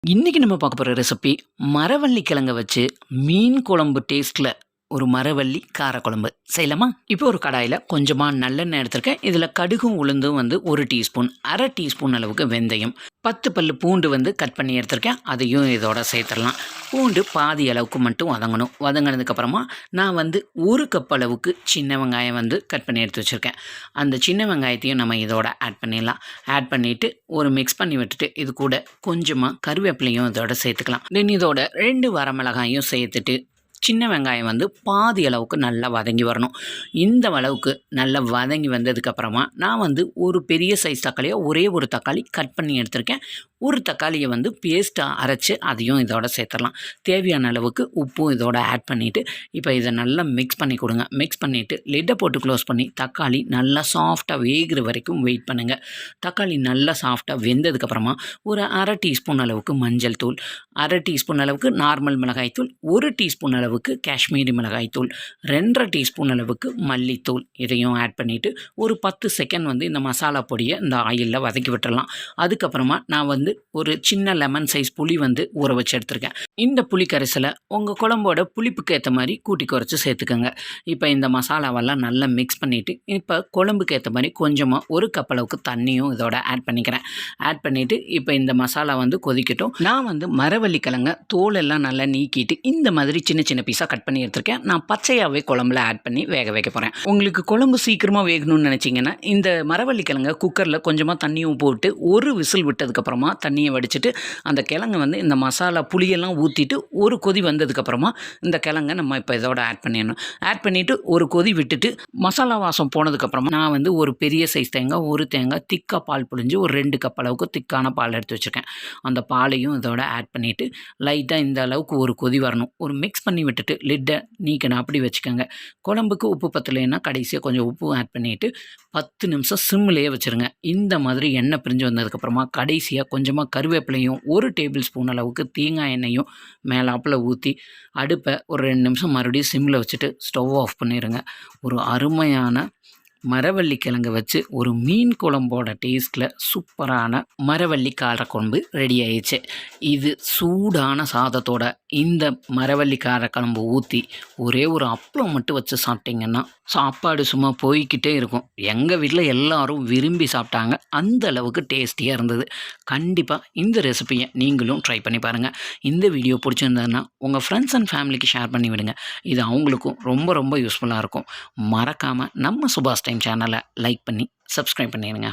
இன்னைக்கு நம்ம பார்க்க போகிற ரெசிபி மரவள்ளி கிழங்க வச்சு மீன் குழம்பு டேஸ்ட்டில் ஒரு மரவள்ளி காரக்குழம்பு செய்யலாமா? இப்போ ஒரு கடாயில் கொஞ்சமாக நல்லெண்ணெய் எடுத்திருக்கேன். இதில் கடுகும் உளுந்தும் ஒரு டீஸ்பூன், அரை டீஸ்பூன் அளவுக்கு வெந்தயம், 10 பல்லு பூண்டு கட் பண்ணி எடுத்திருக்கேன். அதையும் இதோட சேர்த்துடலாம். பூண்டு பாதி அளவுக்கு மட்டும் வதங்கணும். வதங்கினதுக்கப்புறமா நான் ஒரு கப் அளவுக்கு சின்ன வெங்காயம் கட் பண்ணி எடுத்து வச்சுருக்கேன். அந்த சின்ன வெங்காயத்தையும் நம்ம இதோட ஆட் பண்ணிடலாம். ஆட் பண்ணிவிட்டு ஒரு மிக்ஸ் பண்ணி விட்டுட்டு இது கூட கொஞ்சமாக கருவேப்பிலையும் இதோட சேர்த்துக்கலாம். தென் இதோட 2 வரமிளகாயும் சேர்த்துட்டு சின்ன வெங்காயம் பாதி அளவுக்கு நல்லா வதங்கி வரணும். இந்த அளவுக்கு நல்லா வதங்கி வந்ததுக்கப்புறமா நான் ஒரு பெரிய சைஸ் தக்காளியை ஒரே ஒரு தக்காளி கட் பண்ணி எடுத்திருக்கேன். ஒரு தக்காளியை பேஸ்ட்டாக அரைச்சி அதையும் இதோட சேர்த்துடலாம். தேவையான அளவுக்கு உப்பும் இதோட ஆட் பண்ணிவிட்டு இப்போ இதை நல்லா மிக்ஸ் பண்ணி கொடுங்க. மிக்ஸ் பண்ணிவிட்டு லிட்டை போட்டு க்ளோஸ் பண்ணி தக்காளி நல்லா சாஃப்டாக வேகிற வரைக்கும் வெயிட் பண்ணுங்கள். தக்காளி நல்லா சாஃப்டாக வெந்ததுக்கப்புறமா ஒரு அரை டீஸ்பூன் அளவுக்கு மஞ்சள் தூள், அரை டீஸ்பூன் அளவுக்கு நார்மல் மிளகாய் தூள், 1 டீஸ்பூன் அளவுக்கு காஷ்மீரி மிளகாய் தூள், 2.5 டீஸ்பூன் அளவுக்கு மல்லித்தூள் இதையும் ஆட் பண்ணிவிட்டு ஒரு 10 செகண்ட் இந்த மசாலா பொடியை இந்த ஆயிலில் வதக்கி விட்டுடலாம். அதுக்கப்புறமா நான் ஒரு சின்ன லெமன் சைஸ் புளி ஊற வச்சு எடுத்துருக்கேன். இந்த புளி கரைசலை உங்கள் குழம்போட புளிப்புக்கு ஏற்ற மாதிரி கூட்டி குறைச்சி சேர்த்துக்கோங்க. இப்போ இந்த மசாலாவெல்லாம் நல்லா மிக்ஸ் பண்ணிவிட்டு இப்போ குழம்புக்கு ஏற்ற மாதிரி கொஞ்சமாக ஒரு கப் அளவுக்கு தண்ணியும் இதோட ஆட் பண்ணிக்கிறேன். ஆட் பண்ணிவிட்டு இப்போ இந்த மசாலா கொதிக்கட்டும். நான் மரவள்ளி கிழங்க தோலெல்லாம் நல்லா நீக்கிட்டு இந்த மாதிரி சின்ன சின்ன பீஸாக கட் பண்ணி எடுத்துருக்கேன். நான் பச்சையாகவே குழம்புல ஆட் பண்ணி வேக வைக்க போகிறேன். உங்களுக்கு குழம்பு சீக்கிரமாக வேகணும்னு நினச்சிங்கன்னா இந்த மரவள்ளி கிழங்க குக்கரில் கொஞ்சமாக தண்ணியும் போட்டு ஒரு விசில் விட்டதுக்கப்புறமா தண்ணியை வடிச்சிட்டு அந்த கிழங்கு இந்த மசாலா புளியெல்லாம் ஊற்றிட்டு ஒரு கொதி வந்ததுக்கப்புறமா இந்த கிழங்கை நம்ம இப்போ இதோட ஆட் பண்ணிடணும். ஆட் பண்ணிவிட்டு ஒரு கொதி விட்டுட்டு மசாலா வாசம் போனதுக்கப்புறமா நான் ஒரு பெரிய சைஸ் தேங்காய், ஒரு தேங்காய் திக்காக பால் புழிஞ்சு ஒரு 2 கப் அளவுக்கு திக்கான பால் எடுத்து வச்சுருக்கேன். அந்த பாலையும் இதோட ஆட் பண்ணிவிட்டு லைட்டாக இந்த அளவுக்கு ஒரு கொதி வரணும். ஒரு மிக்ஸ் பண்ணி விட்டுட்டு லிட்டை நீக்கணும். அப்படி வச்சுக்கோங்க. குழம்புக்கு உப்பு பத்தலைன்னா கடைசியாக கொஞ்சம் உப்பு ஆட் பண்ணிவிட்டு 10 நிமிஷம் சிம்மிலேயே வச்சுருங்க. இந்த மாதிரி எண்ணெய் பிரிஞ்சு வந்ததுக்கப்புறமா கடைசியாக கொஞ்சமாக கருவேப்பிலையும் 1 டேபிள் ஸ்பூன் அளவுக்கு தேங்காய் எண்ணெயும் மேலாப்பில் ஊற்றி அடுப்பை ஒரு 2 நிமிஷம் மறுபடியும் சிம்மில் வச்சுட்டு ஸ்டவ் ஆஃப் பண்ணிடுங்க. ஒரு அருமையான மரவள்ளி கிழங்கு வச்சு ஒரு மீன் குழம்போட டேஸ்ட்டில் சூப்பரான மரவள்ளி காரக்குழம்பு ரெடி ஆயிடுச்சு. இது சூடான சாதத்தோட இந்த மரவள்ளி காரக்குழம்பு ஊற்றி ஒரே ஒரு அப்பளம் மட்டும் வச்சு சாப்பிட்டிங்கன்னா சாப்பாடு சும்மா போய்கிட்டே இருக்கும். எங்கள் வீட்டில் எல்லாரும் விரும்பி சாப்பிட்டாங்க. அந்த அளவுக்கு டேஸ்டியாக இருந்தது. கண்டிப்பாக இந்த ரெசிபியை நீங்களும் ட்ரை பண்ணி பாருங்கள். இந்த வீடியோ பிடிச்சிருந்ததுன்னா உங்கள் ஃப்ரெண்ட்ஸ் அண்ட் ஃபேமிலிக்கு ஷேர் பண்ணி விடுங்க. இது அவங்களுக்கும் ரொம்ப ரொம்ப யூஸ்ஃபுல்லாக இருக்கும். மறக்காமல் நம்ம சுபாஷ் டைம் சேனலை லைக் பண்ணி சப்ஸ்கிரைப் பண்ணிடுங்க.